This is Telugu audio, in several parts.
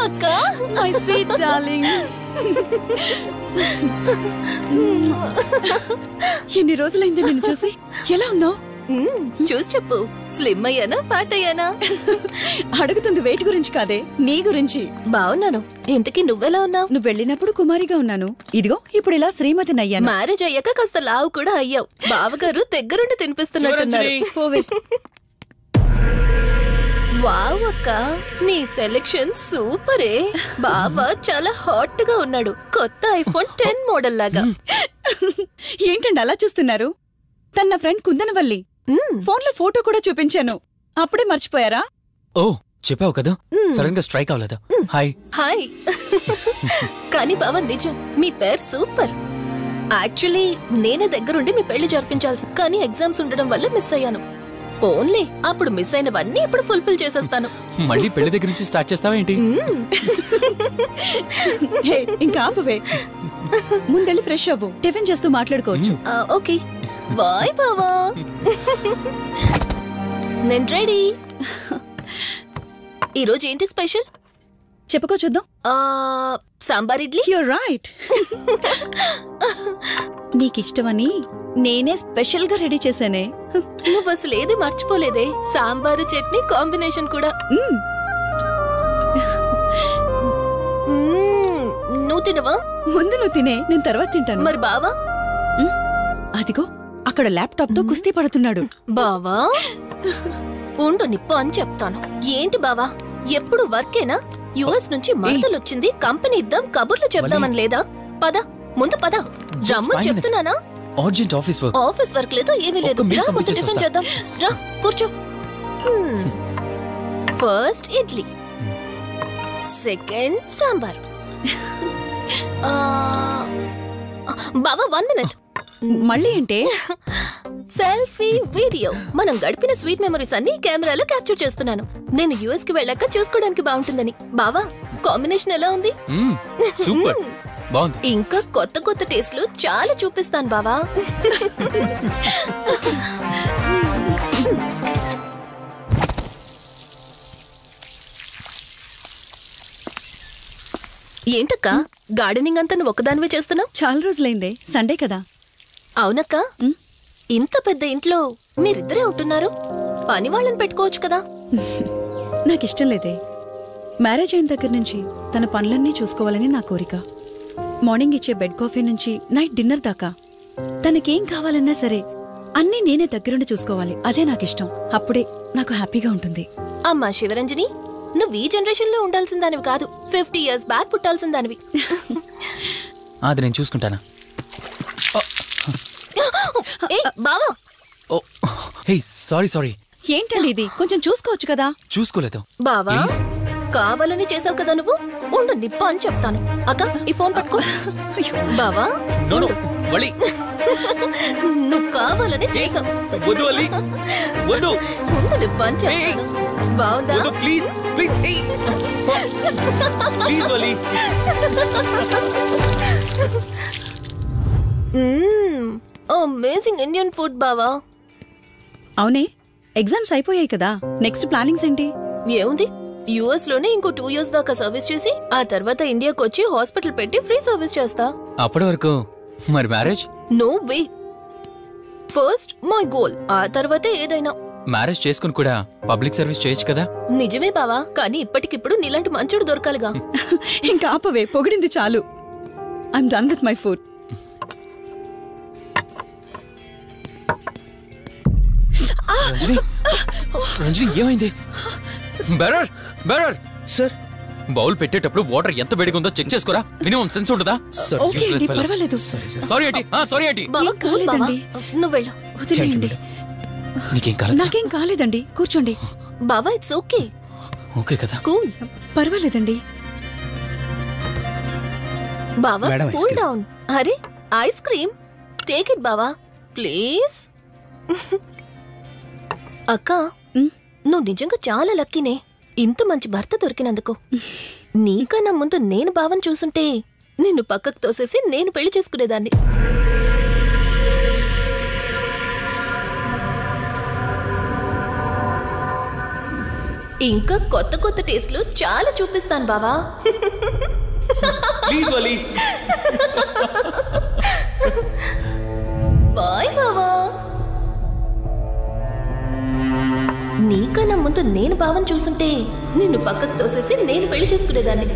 అక్క, మై స్వీట్ డార్లింగ్. ఎన్ని రోజులైంది నిన్ను చూసి. ఎలా ఉన్నావు? చూసి చెప్పు. స్లిమ్ అయ్యానా, ఫ్యాట్ అయ్యానా? అడుగుతుంది వెయిట్ గురించి కాదే, నీ గురించి. బాగున్నాను. ఇంతకీ నువ్వెలా ఉన్నావు? నువ్వు వెళ్ళినప్పుడు కుమారిగా ఉన్నాను, ఇదిగో ఇప్పుడు ఇలా శ్రీమతిని అయ్యాను. మ్యారేజ్ అయ్యాక కాస్త లావు కూడా అయ్యావు. బావగారు దగ్గరుండి తినిపిస్తున్నట్టున్నారు. వావ్ అక్క, నీ సెలెక్షన్ సూపరే. బావ చాలా హాట్ గా ఉన్నాడు. కొత్త ఐఫోన్ 10 మోడల్ లాగా. ఏంటండి అలా చూస్తున్నారు? తన ఫ్రెండ్ కుందనవల్లి. ఫోన్ లో ఫోటో కూడా చూపించాను, అప్పుడే మర్చిపోయారా? ఓ చెప్పావు కదా, సడన్ గా స్ట్రైక్ అవ్వలేదు. Hi hi. కానీ బావ నిజం, మీ పేరు సూపర్. యాక్చువల్లీ నేనే దగ్గరుండి మీ పెళ్లి జరిపించాల్సి, కానీ ఎగ్జామ్స్ ఉండడం వల్ల మిస్ అయ్యాను. పోన్లే, అప్పుడు మిస్ అయినవన్నీ ఇప్పుడు ఫుల్ఫిల్ చేసేస్తాను. మళ్ళీ పెళ్లి దగ్గర నుంచి స్టార్ట్ చేస్తావా ఏంటి? ఇంకా ఆపువే, ముందెళ్ళి ఫ్రెష్ అవ్వు, టిఫిన్ చేస్తూ మాట్లాడుకోవచ్చు. ఓకే బాయ్ బావా. నేను రెడీ. ఈరోజు ఏంటి స్పెషల్ చెప్పుకో చూద్దాం. సాంబార్ ఇడ్లీ. You're right. నీకిష్టమని నేనే స్పెషల్ గా రెడీ చేశానే. నువ్వు అసలు ఏది మర్చిపోలేదే, సాంబారు చట్నీ కాంబినేషన్ కూడా. నువ్వు తినవా? ముందు నువ్వు తినే, నేను తర్వాత తింటాను. మరి బావా? అదిగో అక్కడ ల్యాప్టాప్ తో కుస్తీ పడుతున్నాడు. బావా ఉండు, నిప్పు అని చెప్తాను. ఏంటి బావా, ఎప్పుడు వర్కేనా? యుఎస్ నుంచి మరదలొచ్చింది, కంపెనీ ఇద్దాం, కబుర్లు చెప్దామని లేదా? పద ముందు పద. జమ్ము చెప్తున్నానా? Urgent office work. Office work లేదు, ఏమీ లేదు. రా ముందు టిఫిన్ చేద్దాం. రా కూర్చో. First idli, second sambar. బావా 1 మినిట్. మళ్ళీ అంటే? Selfie video. మనం గడిపిన స్వీట్ మెమరీస్ అన్ని కెమెరాలో క్యాప్చర్ చేస్తున్నాను. నేను యుఎస్ కి వెళ్ళాక చూసుకోవడానికి బాగుంటుందని. బావా కాంబినేషన్ ఎలా ఉంది? సూపర్, బాగుంది. ఇంకా కొత్త కొత్త టేస్ట్లు చాలా చూపిస్తాను బావా. ఏంటక్క, గార్డెనింగ్ అంతా నువ్వు ఒకదానివే చేస్తున్నావు? చాలా రోజులైందే, సండే కదా. అవునక్క, ఇంత పెద్ద ఇంట్లో మీరిద్దరే ఉంటున్నారు, పని వాళ్ళని పెట్టుకోవచ్చు కదా. నాకిష్టం లేదే. మ్యారేజ్ అయిన దగ్గర నుంచి తన పనులన్నీ చూసుకోవాలని నా కోరిక. మార్నింగ్ ఇచ్చే బెడ్ కాఫీ నుంచి నైట్ డిన్నర్ దాకా తనకేం కావాలన్నా సరే అన్నీ నేనే దగ్గరుండి చూసుకోవాలి. అదే నాకిష్టం. అప్పుడే నాకు హ్యాపీగా ఉంటుంది. అమ్మా శివరంజని, నువ్వు ఈ జనరేషన్ లో ఉండాల్సిన దానివి కాదు, 50 years బ్యాక్ పుట్టాల్సిన దానివి. అది నేను చూసుకుంటానా? బావా. సారీ. ఏంటండి ఇది, కొంచెం చూసుకోవచ్చు కదా. చూసుకోలేదు బావా, కావాలని చేసావు కదా నువ్వు. ఉండు నిప్ప అని చెప్తాను. అక్క ఈ ఫోన్ పట్టుకో. బావా నువ్వు కావాలని చేసావు. ఉండు నిప్ప అని చెప్తాను. బావుందా? అమేజింగ్ ఇండియన్ ఫుడ్ బావా. అవునే, ఎగ్జామ్స్ అయిపోయాయి కదా, నెక్స్ట్ ప్లానింగ్స్ ఏంటి? ఏముంది, యుఎస్ లోనే ఇంకో 2 years దాకా సర్వీస్ చేసి ఆ తర్వాత ఇండియాకి వచ్చి హాస్పిటల్ పెట్టి ఫ్రీ సర్వీస్ చేస్తా. అప్పటి వరకు మరి marriage? No way. First my goal, ఆ తర్వాతే ఏదైనా. మ్యారేజ్ చేసుకుని కూడా పబ్లిక్ సర్వీస్ చేయొచ్చు కదా. నిజమే బావా, కానీ ఇప్పటికిప్పుడు నీలాంటి మంచోడు దొరకాలిగా. ఇంకా ఆపవే, పొగిడింది చాలు. I'm done with my food. Ranjani ఏమైంది? బెరర్ సార్, బౌల్ పెట్టేటప్పుడు వాటర్ ఎంత వేడిగా ఉందో చెక్ చేసుకోరా. మినిమం సెన్స్ ఉంటుందా? పర్వాలేదు. Sorry aunty. నువ్వు వెళ్ళు. వదిలేయండి. నాకేం కాలేదండి, కూర్చోండి. బావా ఇట్స్ ఓకే. ఓకే కదా? కూల్. పర్వాలేదండి. బావా కూల్ డౌన్. అరే ఐస్ క్రీమ్, టేక్ ఇట్ బావా ప్లీజ్. అక్క, నువ్వు నిజంగా చాలా లక్కీనే, ఇంత మంచి భర్త దొరికినందుకు. నీకన్నా ముందు నేను బావని చూసుంటే నిన్ను పక్కకు తోసేసి నేను పెళ్లి చేసుకునేదాన్ని. ఇంకా కొత్త కొత్త టేస్ట్లు చాలా చూపిస్తాను బావా. Please Vali. బాయ్ బావా. నీకన్నా ముందు నేను బావని చూసుంటే నిన్ను పక్కకు తోసేసి నేను పెళ్లి చేసుకునేదాన్ని.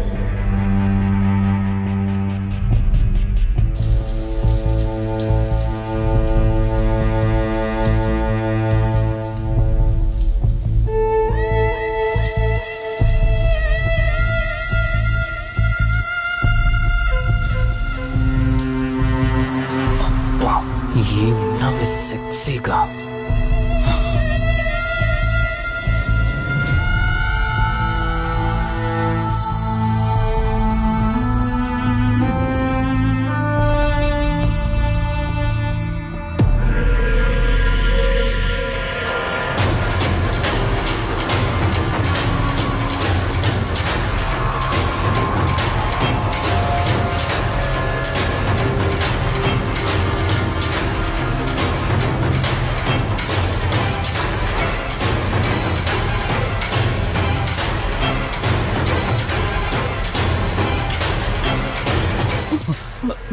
ఏమన్నావే సెక్సీగా.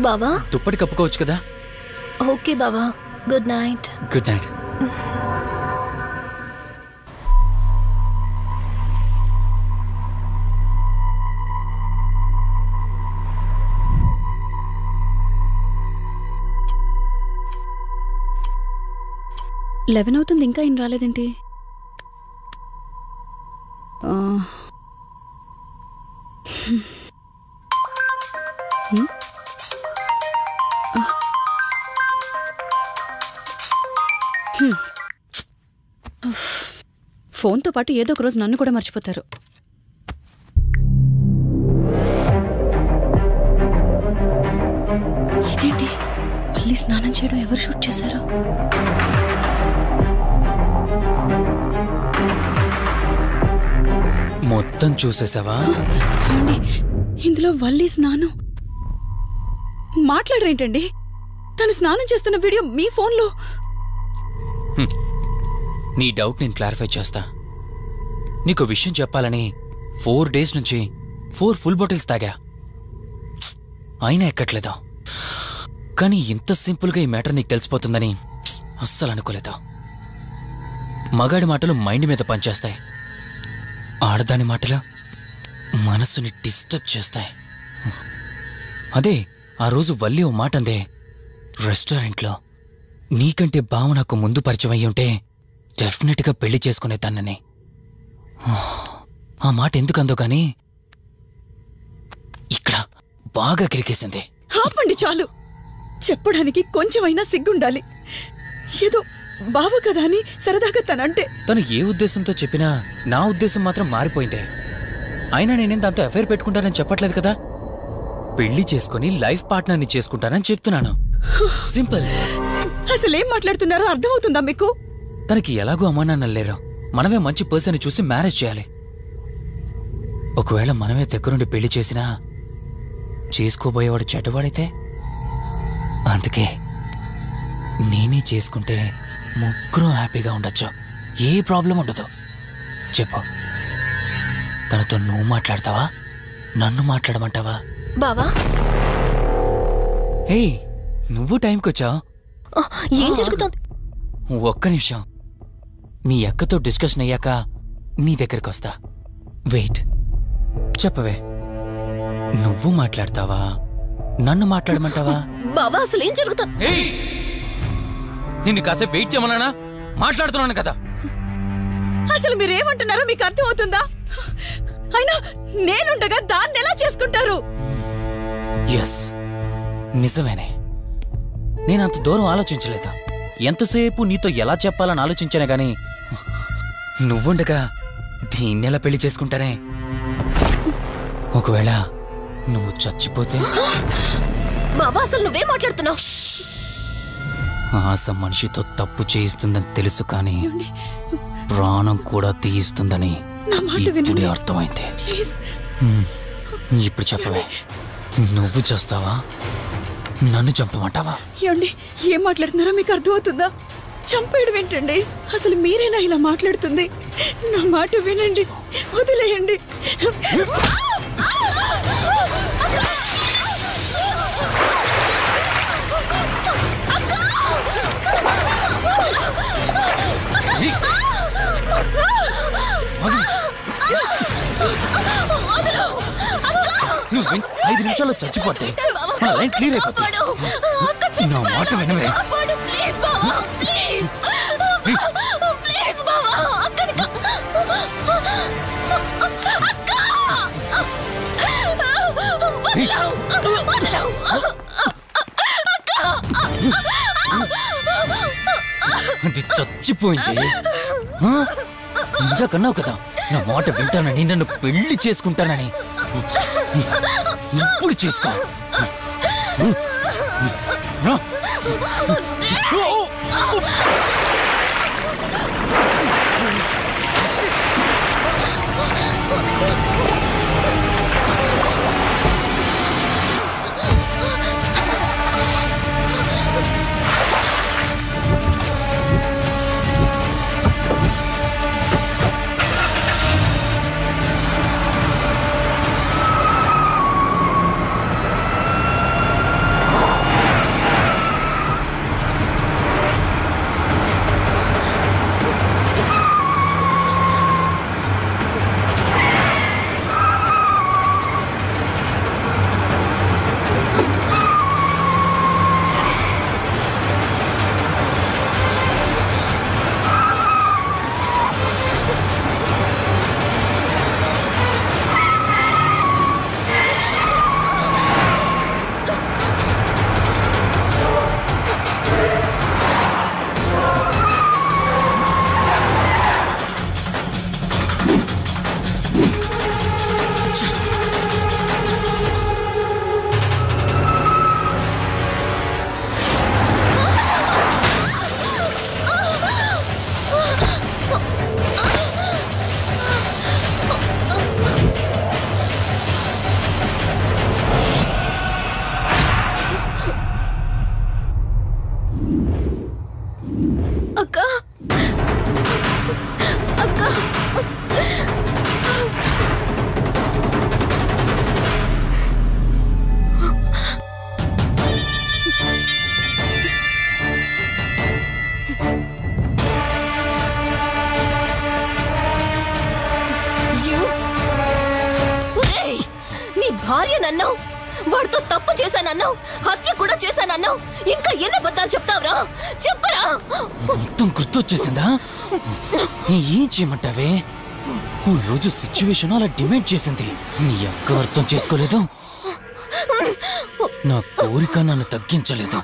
బావా దుప్పటి కప్పుకోవచ్చు కదా. ఓకే బావా, good night. Good night. Eleven అవుతుంది, ఇంకా ఏం రాలేదేంటి? ఫోన్తో పాటు ఏదో ఒక రోజు నన్ను కూడా మర్చిపోతారు. ఇదేంటి, మళ్ళీ స్నానం చేయడం ఎవరు షూట్ చేశారు? మొత్తం చూసేసావా? ఇందులో వల్లి స్నానం. మాట్లాడరేంటండి? తను స్నానం చేస్తున్న వీడియో మీ ఫోన్లో. నీ డౌట్ నేను క్లారిఫై చేస్తా. నీకు విషయం చెప్పాలని 4 days నుంచి 4 full bottles తాగా, అయినా ఎక్కట్లేదు. కానీ ఇంత సింపుల్గా ఈ మ్యాటర్ నీకు తెలిసిపోతుందని అస్సలు అనుకోలేదు. మగాడి మాటలు మైండ్ మీద పనిచేస్తాయి, ఆడదాని మాటలు మనస్సుని డిస్టర్బ్ చేస్తాయి. అదే ఆ రోజు వల్లి ఓ మాట అందే రెస్టారెంట్లో, నీకంటే బావ నాకు ముందు పరిచయం అయ్యి ఉంటే డెఫినెట్గా పెళ్లి చేసుకునేదాన్నని. ఆ మాట ఎందుకందో గానీ ఇక్కడ బాగా కిరికేసింది. ఆపండి చాలు. చెప్పడానికి కొంచెమైనా సిగ్గుండాలి. ఏదో బావ కదా అని సరదాగా తనంటే. తను ఏ ఉద్దేశంతో చెప్పినా నా ఉద్దేశం మాత్రం మారిపోయిందే. అయినా నేనేం దాంతో అఫైర్ పెట్టుకుంటానని చెప్పట్లేదు కదా. పెళ్లి చేసుకుని లైఫ్ పార్ట్నర్ని చేసుకుంటానని చెప్తున్నాను. సింపుల్. అసలేం మాట్లాడుతున్నారో అర్థమవుతుందా మీకు? తనకి ఎలాగో అమ్మానాన్నలు లేరు. మనమే మంచి పర్సన్ చూసి మ్యారేజ్ చేయాలి. ఒకవేళ మనమే దగ్గరుండి పెళ్లి చేసినా చేసుకోబోయేవాడు చెడ్డవాడైతే, అందుకే నేనే చేసుకుంటే ముగ్గురం హ్యాపీగా ఉండొచ్చు, ఏ ప్రాబ్లం ఉండదు. చెప్పు, తనతో నువ్వు మాట్లాడతావా, నన్ను మాట్లాడమంటావా? బావా హే, నువ్వు టైంకొచ్చావు. ఏం జరుగుతుంది? ఒక్క నిమిషం, మీ అక్కతో డిస్కషన్ అయ్యాక నీ దగ్గరికి వస్తా. వెయిట్, చెప్పవే, నువ్వు మాట్లాడతావా, నన్ను మాట్లాడమంటావా? బావా అసలు ఏం జరుగుతుంది? నిన్ను కాసేపు వెయిట్ చేయమన్నానా? మాట్లాడుతున్నాను కదా. అసలు మీరేమంటున్నారో మీకు అర్థమవుతుందా? అయినా నేనుండగా దాన్ని ఎలా చేసుకుంటారు? ఎస్, నిజమేనే. నేనంత దూరం ఆలోచించలేదు. ఎంతసేపు నీతో ఎలా చెప్పాలని ఆలోచించానే గాని నువ్వుండగా దీన్నెలా పెళ్లి చేసుకుంటానే? ఒకవేళ నువ్వు చచ్చిపోతే? బావా అసలు నువ్వే మాట్లాడుతున్నావు? ఆశ మనిషితో తప్పు చేయిస్తుందని తెలుసు, కానీ ప్రాణం కూడా తీయిస్తుందని ఇప్పుడే అర్థమైంది. ఇప్పుడు చెప్పవే, నువ్వు చేస్తావా, నన్ను చంపమంటావా? ఏమండి, ఏం మాట్లాడుతున్నారో మీకు అర్థమవుతుందా? చంపేయడం ఏంటండి? అసలు మీరేనా ఇలా మాట్లాడుతుంది? నా మాట వినండి. వదిలేయండి. నువ్వు 5 నిమిషాల్లో చచ్చిపోతే నా లైన్ క్లియర్ అయిపోతుంది. నా మాట వినవే. అది చచ్చిపోయింది. ఇంతకన్నావు కదా నా మాట వింటానని, నన్ను పెళ్లి చేసుకుంటానని. ఇప్పుడు చేసుకో. భార్యనన్నావు, వాడితో తప్పు చేశానన్నావు, హత్య కూడా చేశానన్నావు. ఇంకా ఎన్ని అబద్ధాలు చెప్తావురా? చెప్పరా? మొత్తం గుర్తొచ్చేసిందా? ఏం చేయమంటావే? ఓ రోజు సిచ్యువేషన్ అలా డిమాండ్ చేసింది. నీ అక్క అర్థం చేసుకోలేదు. నా కోరిక నన్ను తగ్గించలేదు.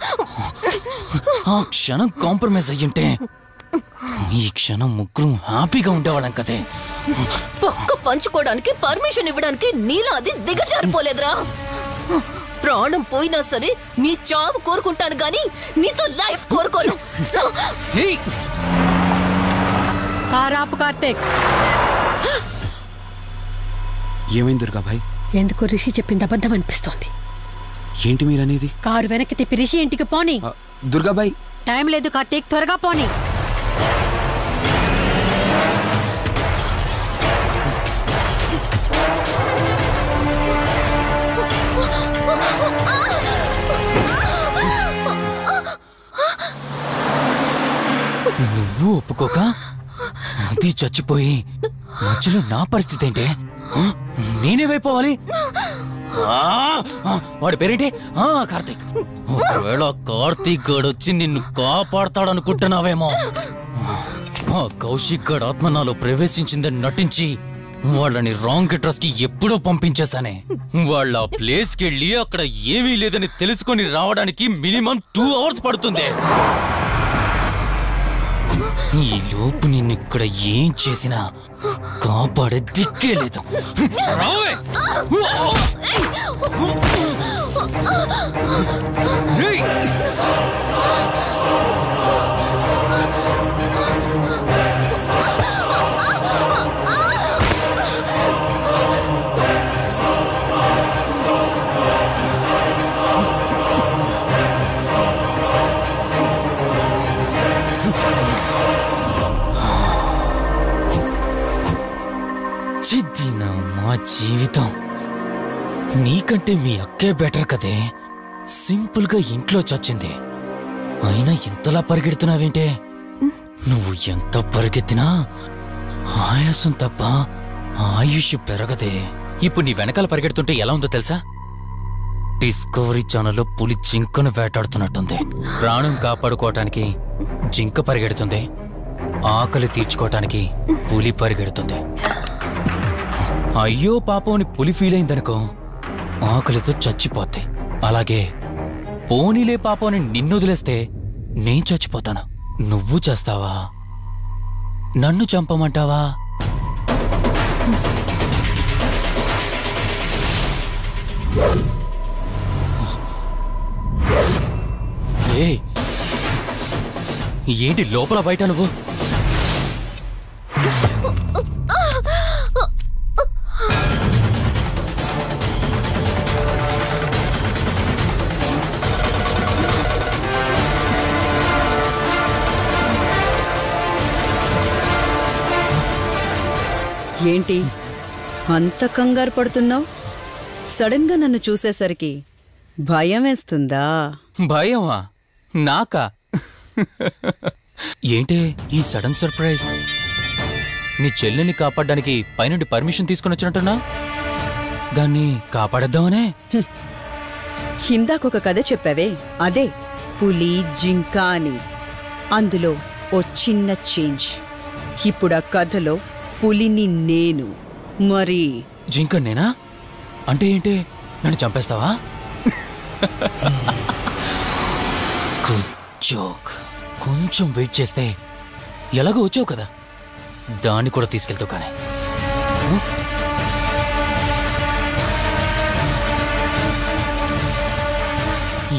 ఆ క్షణం కాంప్రమైజ్ అయ్యుంటే ఈ క్షణం ముగ్గురు హ్యాపీగా ఉండేవాళ్ళం కదే. పక్క పంచుకోవడానికి పర్మిషన్ ఇవ్వడానికి నీలా అది దిగజారిపోలేదురా. ప్రాణం పోయినా సరే నీ చావు కోరుకుంటాను గాని నీతో లైఫ్ కోరుకోను. కారాపు కార్తీక్. ఏమైంది దుర్గాభాయ్? ఎందుకు రిషి చెప్పింది అబద్ధం అనిపిస్తోంది. ఏంటి మీరనేది? కారు వెనక్కి తిప్పి రిషి ఇంటికి పోనీ. దుర్గాభాయ్ టైం లేదు కార్తీక్, త్వరగా పోనీ. నువ్వు ఒప్పుకోక అది చచ్చిపోయి మధ్యలో నా పరిస్థితి ఏంటి? నేనేమైపోవాలి? వాడి పేరేంటి? కార్తీక్. ఒకవేళ కార్తీక్ గడు వచ్చి నిన్ను కాపాడతాడనుకుంటున్నావేమో. కౌశిక్ గడ్ ఆత్మ నాలో ప్రవేశించిందని నటించి వాళ్ళని రాంగ్ అడ్రస్ కి ఎప్పుడో పంపించేశానే. వాళ్ళ ప్లేస్ కి వెళ్ళి అక్కడ ఏమీ లేదని తెలుసుకొని రావడానికి మినిమం 2 hours పడుతుంది. ఈ లోపు నిన్నిక్కడ ఏం చేసినా కాపాడే దిక్కే లేదు. జీవితం నీకంటే మీ అక్కే బెటర్ కదే. సింపుల్గా ఇంట్లో చచ్చింది, అయినా ఇంతలా పరిగెడుతున్నావేంటే? నువ్వు ఎంత పరిగెత్తినా ఆయాసం తప్ప ఆయుష్ పెరగదే. ఇప్పుడు నీ వెనకాల పరిగెడుతుంటే ఎలా ఉందో తెలుసా? డిస్కవరీ ఛానల్లో పులి జింకను వేటాడుతున్నట్టుంది. ప్రాణం కాపాడుకోవటానికి జింక పరిగెడుతుంది, ఆకలి తీర్చుకోవటానికి పులి పరిగెడుతుంది. అయ్యో పాపం అని పులి ఫీల్ అయిందనుకో, ఆకలితో చచ్చిపోద్ది. అలాగే పోనీలే పాపం అని నిన్ను వదిలేస్తే నేను చచ్చిపోతాను. నువ్వు చేస్తావా? నన్ను చంపమంటావా? ఏంటి లోపల బయట నువ్వు? ఏంటి అంత కంగారు పడుతున్నావు? సడన్ గా నన్ను చూసేసరికి భయం వేస్తుందా? భయమా? నాకా? ఏంటే ఈ సడన్ సర్ప్రైజ్? నీ చెల్లెల్ని కాపాడడానికి పైనుండి పర్మిషన్ తీసుకుని వచ్చినట్టున్నా? దాన్ని కాపాడేద్దామనే? ఇందాకొక కథ చెప్పావే, అదే పులి జింక అని. అందులో ఓ చిన్న చేంజ్. ఇప్పుడు ఆ కథలో పులిని నేను. మరి జింక నేనా? అంటే ఏంటి? నన్ను చంపేస్తావా? కొంచెం వెయిట్ చేస్తే ఎలాగో వచ్చావు కదా, దాన్ని కూడా తీసుకెళ్తావు. కానీ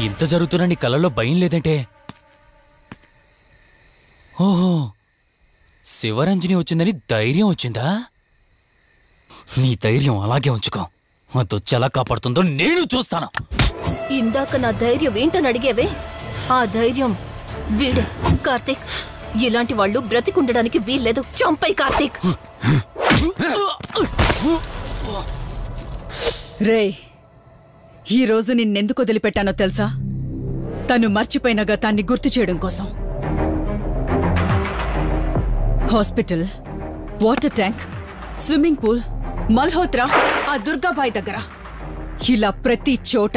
ఇంత జరుగుతున్నా నీ కళ్ళల్లో భయం లేదంటే? ఓహో, శివరంజని వచ్చిందని ధైర్యం వచ్చిందా? నీ ధైర్యం అలాగే ఉంచుకో. అదొచ్చి ఎలా కాపాడుతుందో నేను చూస్తాను. ఇందాక నా ధైర్యం ఏంటని అడిగేవే, ఆ ధైర్యం వీడే. కార్తీక్, ఇలాంటి వాళ్ళు బ్రతికుండడానికి వీల్లేదు. చంపై కార్తీక్. రే, ఈరోజు నిన్నెందుకు వదిలిపెట్టానో తెలుసా? తను మర్చిపోయిన గతాన్ని గుర్తు చేయడం కోసం. Hospital, water tank, swimming pool, Malhotra, ఆ దుర్గాబాయ్ దగ్గర, ఇలా ప్రతి చోట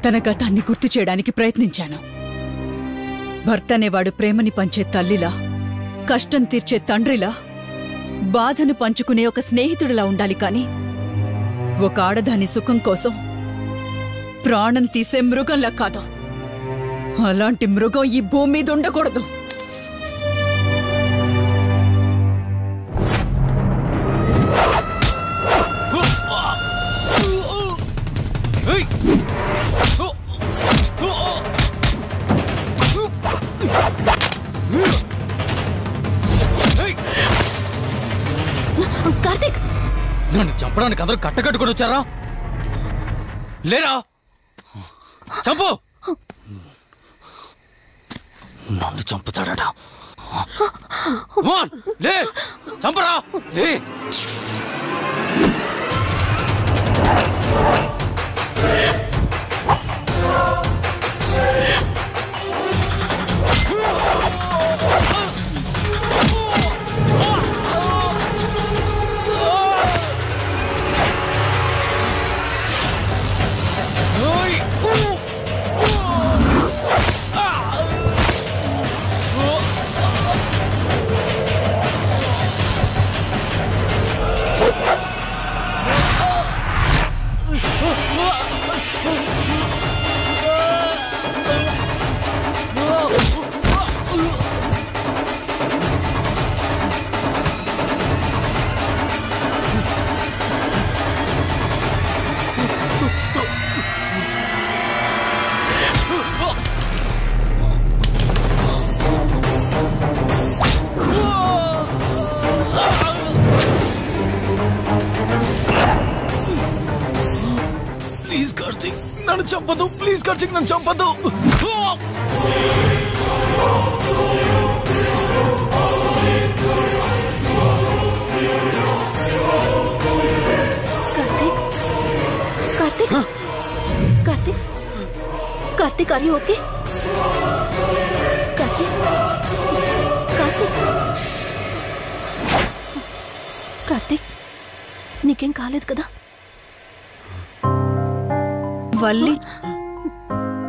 తన గతాన్ని గుర్తు చేయడానికి ప్రయత్నించాను. భర్త అనేవాడు ప్రేమని పంచే తల్లిలా, కష్టం తీర్చే తండ్రిలా, బాధను పంచుకునే ఒక స్నేహితుడిలా ఉండాలి. కాని ఒక ఆడదాని సుఖం కోసం ప్రాణం తీసే మృగంలా కాదు. అలాంటి మృగం ఈ భూమి మీద ఉండకూడదు. కార్తీక్, నన్ను చంపడానికి అందరూ కట్టకట్టుకొని వచ్చారా? లేరా? చంపు! నన్ను చంపుతాడట. లే, చంపరా! లే! నన్ను చంపదు, ప్లీజ్ కార్తీక్, నన్ను చంపదు. Karthik are you okay? Karthik Karthik Karthik నీకేం కాలేదు కదా? వల్లి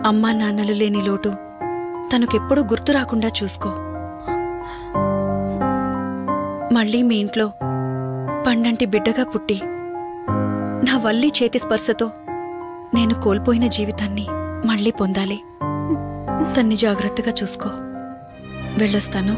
అమ్మా నాన్నలు లేని లోటు తనకెప్పుడూ గుర్తు రాకుండా చూసుకో. మళ్ళీ మీ ఇంట్లో పండంటి బిడ్డగా పుట్టి నా వల్లి చేతి స్పర్శతో నేను కోల్పోయిన జీవితాన్ని మళ్ళీ పొందాలి. తన్ని జాగ్రత్తగా చూసుకో. వెళ్ళొస్తాను.